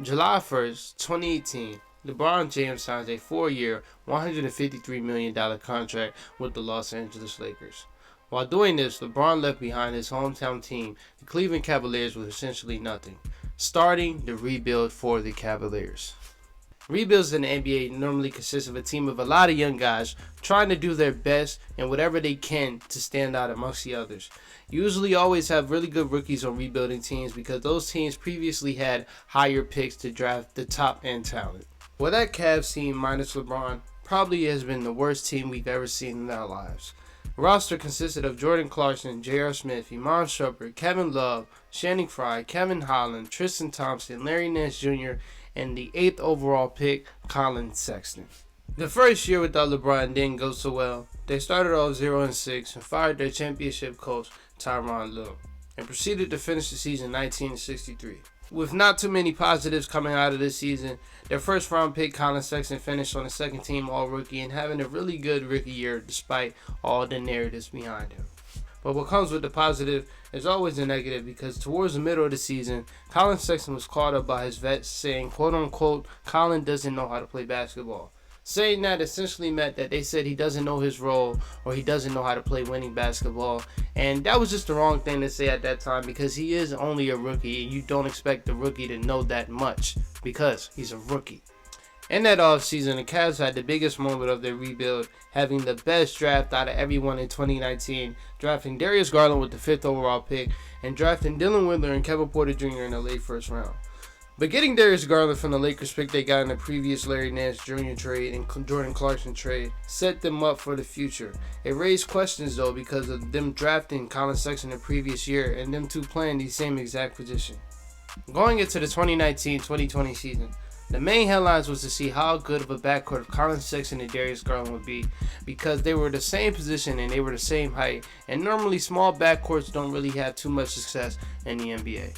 July 1st, 2018, LeBron James signs a 4-year, $153 million contract with the Los Angeles Lakers. While doing this, LeBron left behind his hometown team, the Cleveland Cavaliers, with essentially nothing, starting the rebuild for the Cavaliers. Rebuilds in the NBA normally consist of a team of a lot of young guys trying to do their best and whatever they can to stand out amongst the others. You usually always have really good rookies on rebuilding teams because those teams previously had higher picks to draft the top end talent. Well, that Cavs team minus LeBron probably has been the worst team we've ever seen in our lives. The roster consisted of Jordan Clarkson, J.R. Smith, Iman Shumpert, Kevin Love, Channing Frye, Kevin Holland, Tristan Thompson, Larry Nance Jr., and the 8th overall pick, Collin Sexton. The first year without LeBron didn't go so well. They started off 0-6 and fired their championship coach, Tyronn Lue, and proceeded to finish the season 19-63. With not too many positives coming out of this season, their first round pick, Collin Sexton, finished on the second team All-Rookie and having a really good rookie year despite all the narratives behind him. But what comes with the positive is always a negative because towards the middle of the season, Collin Sexton was called up by his vets saying, quote unquote, Collin doesn't know how to play basketball. Saying that essentially meant that they said he doesn't know his role or he doesn't know how to play winning basketball. And that was just the wrong thing to say at that time because he is only a rookie and you don't expect the rookie to know that much because he's a rookie. In that offseason, the Cavs had the biggest moment of their rebuild, having the best draft out of everyone in 2019, drafting Darius Garland with the 5th overall pick, and drafting Dylan Windler and Kevin Porter Jr. in the late first round. But getting Darius Garland from the Lakers pick they got in the previous Larry Nance Jr. trade and Jordan Clarkson trade set them up for the future. It raised questions though because of them drafting Collin Sexton the previous year and them two playing the same exact position. Going into the 2019-2020 season, the main headlines was to see how good of a backcourt of Collin Sexton and Darius Garland would be because they were the same position and they were the same height, and normally small backcourts don't really have too much success in the NBA.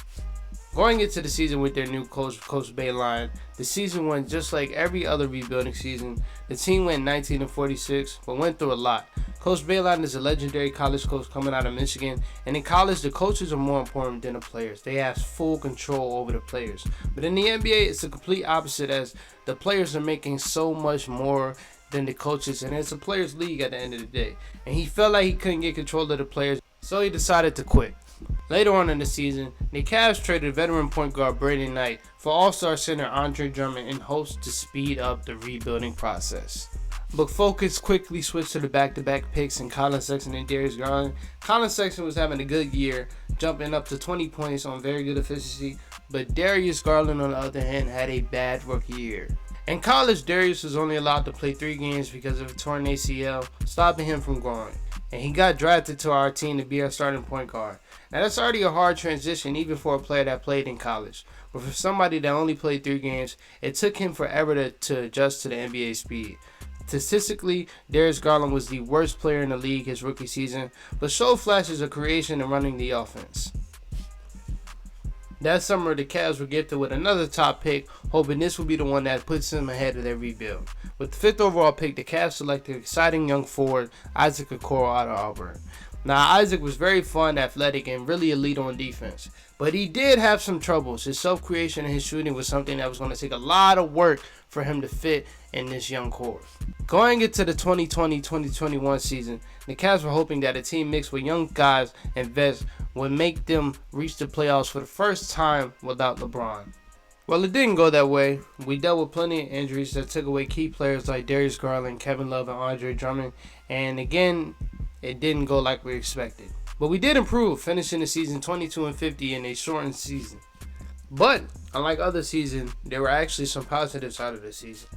Going into the season with their new coach Beilein, the season went just like every other rebuilding season. The team went 19-46, but went through a lot. Coach Beilein is a legendary college coach coming out of Michigan, and in college, the coaches are more important than the players. They have full control over the players. But in the NBA, it's the complete opposite as the players are making so much more than the coaches, and it's a players' league at the end of the day. And he felt like he couldn't get control of the players, so he decided to quit. Later on in the season, the Cavs traded veteran point guard Brandon Knight for all-star center Andre Drummond in hopes to speed up the rebuilding process. But focus quickly switched to the back-to-back picks in Collin Sexton and Darius Garland. Collin Sexton was having a good year, jumping up to 20 points on very good efficiency, but Darius Garland on the other hand had a bad rookie year. In college, Darius was only allowed to play 3 games because of a torn ACL, stopping him from growing. And he got drafted to our team to be our starting point guard. Now that's already a hard transition even for a player that played in college. But for somebody that only played 3 games, it took him forever to adjust to the NBA speed. Statistically, Darius Garland was the worst player in the league his rookie season, but showed flashes of creation and running the offense. That summer, the Cavs were gifted with another top pick, hoping this would be the one that puts them ahead of their rebuild. With the 5th overall pick, the Cavs selected exciting young forward Isaac Okoro out of Auburn. Now, Isaac was very fun, athletic, and really elite on defense. But he did have some troubles. His self-creation and his shooting was something that was going to take a lot of work for him to fit in this young core. Going into the 2020-2021 season, the Cavs were hoping that a team mixed with young guys and vets would make them reach the playoffs for the first time without LeBron. Well, it didn't go that way. We dealt with plenty of injuries that took away key players like Darius Garland, Kevin Love, and Andre Drummond. And again, it didn't go like we expected. But we did improve, finishing the season 22-50 in a shortened season. But, unlike other seasons, there were actually some positives out of the season.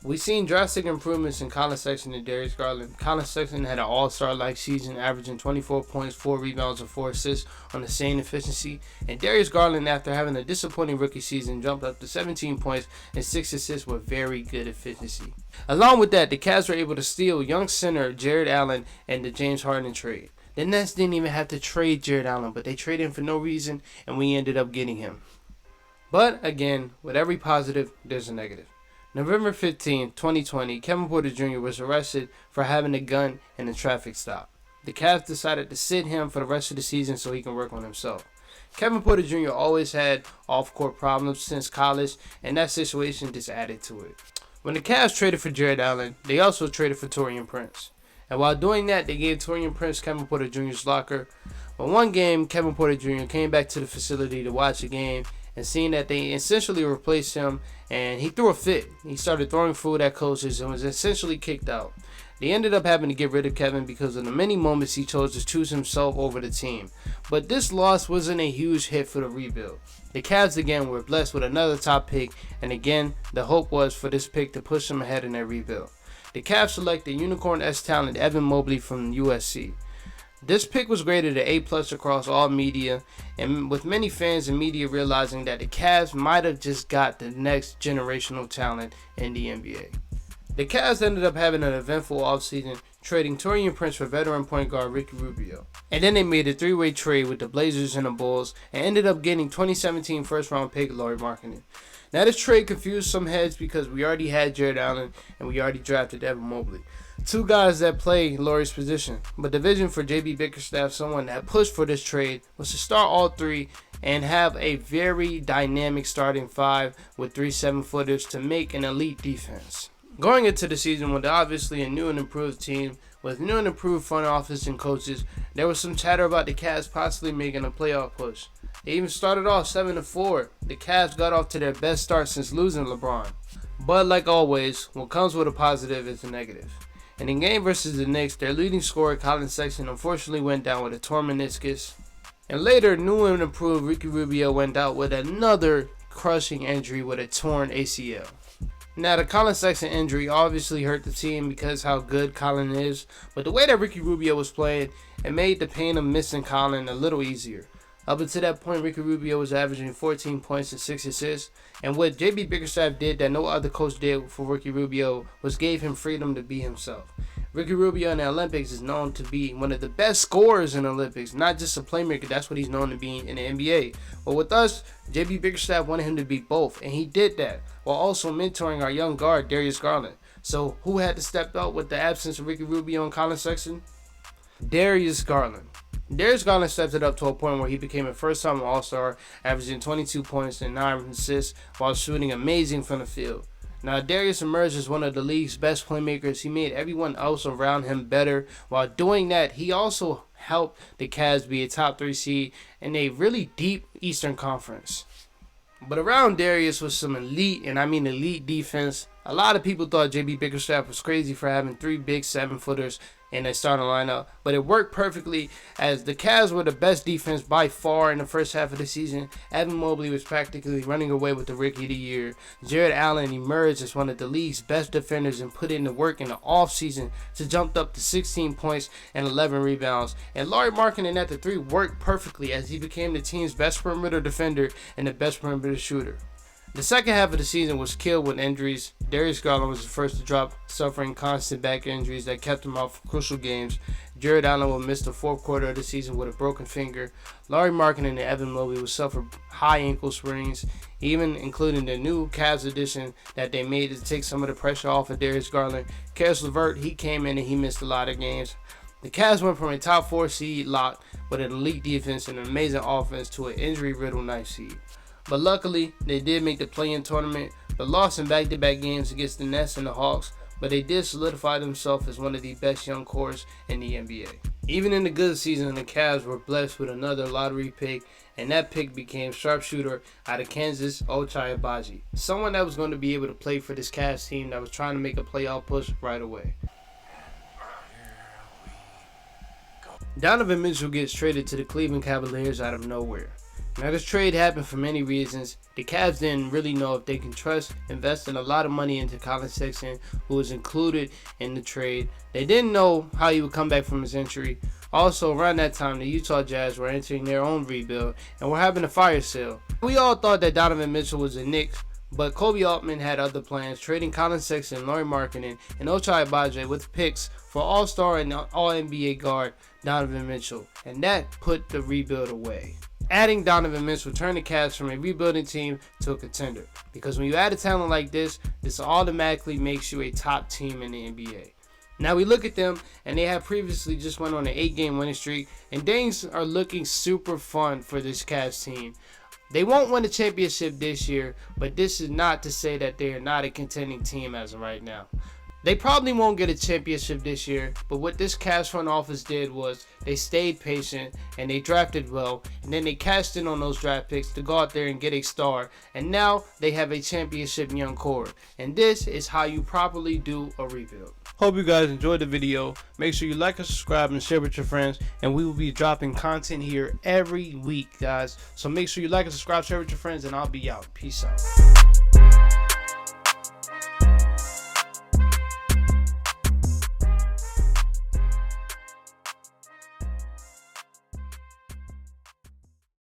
We've seen drastic improvements in Collin Sexton and Darius Garland. Collin Sexton had an all-star-like season, averaging 24 points, 4 rebounds, and 4 assists on the same efficiency. And Darius Garland, after having a disappointing rookie season, jumped up to 17 points and 6 assists with very good efficiency. Along with that, the Cavs were able to steal young center Jared Allen and the James Harden trade. The Nets didn't even have to trade Jared Allen, but they traded him for no reason, and we ended up getting him. But again, with every positive, there's a negative. November 15, 2020, Kevin Porter Jr. was arrested for having a gun in a traffic stop. The Cavs decided to sit him for the rest of the season so he can work on himself. Kevin Porter Jr. always had off-court problems since college, and that situation just added to it. When the Cavs traded for Jared Allen, they also traded for Taurean Prince. And while doing that, they gave Taurean Prince Kevin Porter Jr.'s locker. But one game, Kevin Porter Jr. came back to the facility to watch a game, and seeing that they essentially replaced him, and he threw a fit. He started throwing food at coaches and was essentially kicked out. They ended up having to get rid of Kevin because of the many moments he chose to choose himself over the team. But this loss wasn't a huge hit for the rebuild. The Cavs again were blessed with another top pick, and again, the hope was for this pick to push them ahead in their rebuild. The Cavs selected Unicorn S talent Evan Mobley from USC. This pick was graded an A+ across all media, and with many fans and media realizing that the Cavs might have just got the next generational talent in the NBA. The Cavs ended up having an eventful offseason, trading Taurean Prince for veteran point guard Ricky Rubio. And then they made a three-way trade with the Blazers and the Bulls, and ended up getting 2017 first-round pick Lauri Markkanen. Now this trade confused some heads because we already had Jared Allen, and we already drafted Evan Mobley. Two guys that play Lauri's position, but the vision for JB Bickerstaff, someone that pushed for this trade, was to start all three and have a very dynamic starting five with 3 7-footers to make an elite defense. Going into the season with obviously a new and improved team, with new and improved front office and coaches, there was some chatter about the Cavs possibly making a playoff push. They even started off 7-4. The Cavs got off to their best start since losing LeBron. But like always, what comes with a positive is a negative. And in game versus the Knicks, their leading scorer Colin Sexton unfortunately went down with a torn meniscus. And later, new and improved Ricky Rubio went out with another crushing injury with a torn ACL. Now, the Colin Sexton injury obviously hurt the team because how good Colin is, but the way that Ricky Rubio was playing, it made the pain of missing Colin a little easier. Up until that point, Ricky Rubio was averaging 14 points and 6 assists, and what JB Bickerstaff did that no other coach did for Ricky Rubio was gave him freedom to be himself. Ricky Rubio in the Olympics is known to be one of the best scorers in the Olympics, not just a playmaker. That's what he's known to be in the NBA. But with us, JB Bickerstaff wanted him to be both, and he did that, while also mentoring our young guard, Darius Garland. So who had to step up with the absence of Ricky Rubio and Colin Sexton? Darius Garland. Darius Garland stepped it up to a point where he became a first-time All-Star, averaging 22 points and 9 assists while shooting amazing from the field. Now, Darius emerged as one of the league's best playmakers. He made everyone else around him better. While doing that, he also helped the Cavs be a top 3 seed in a really deep Eastern Conference. But around Darius was some elite, and I mean elite defense. A lot of people thought JB Bickerstaff was crazy for having 3 big 7-footers in their starting lineup, but it worked perfectly as the Cavs were the best defense by far in the first half of the season. Evan Mobley was practically running away with the Rookie of the Year. Jared Allen emerged as one of the league's best defenders and put in the work in the offseason to jump up to 16 points and 11 rebounds. And Lauri Markkanen at the 3 worked perfectly as he became the team's best perimeter defender and the best perimeter shooter. The second half of the season was killed with injuries. Darius Garland was the first to drop, suffering constant back injuries that kept him out for crucial games. Jared Allen will miss the fourth quarter of the season with a broken finger. Lauri Markkanen and Evan Mobley will suffer high ankle sprains, even including the new Cavs addition that they made to take some of the pressure off of Darius Garland. Karis LeVert, he came in and he missed a lot of games. The Cavs went from a top 4 seed lock with an elite defense and an amazing offense to an injury-riddled 9th seed. But luckily, they did make the play-in tournament, but lost in back-to-back games against the Nets and the Hawks, but they did solidify themselves as one of the best young cores in the NBA. Even in the good season, the Cavs were blessed with another lottery pick, and that pick became sharpshooter out of Kansas, Ochai Agbaji, someone that was going to be able to play for this Cavs team that was trying to make a playoff push right away. Donovan Mitchell gets traded to the Cleveland Cavaliers out of nowhere. Now, this trade happened for many reasons. The Cavs didn't really know if they can trust investing a lot of money into Colin Sexton, who was included in the trade. They didn't know how he would come back from his injury. Also, around that time, the Utah Jazz were entering their own rebuild and were having a fire sale. We all thought that Donovan Mitchell was a Knicks, but Kobe Altman had other plans, trading Colin Sexton, Lauri Markkanen, and Ochai Agbaji with picks for All-Star and All-NBA guard Donovan Mitchell, and that put the rebuild away. Adding Donovan Mitchell turned the Cavs from a rebuilding team to a contender, because when you add a talent like this, this automatically makes you a top team in the NBA. Now we look at them, and they have previously just went on an 8-game winning streak, and things are looking super fun for this Cavs team. They won't win a championship this year, but this is not to say that they are not a contending team as of right now. They probably won't get a championship this year, but what this Cavs front office did was they stayed patient and they drafted well, and then they cashed in on those draft picks to go out there and get a star, and now they have a championship young core. And this is how you properly do a rebuild. Hope you guys enjoyed the video. Make sure you like and subscribe and share with your friends, and we will be dropping content here every week, guys. So make sure you like and subscribe, share with your friends, and I'll be out. Peace out.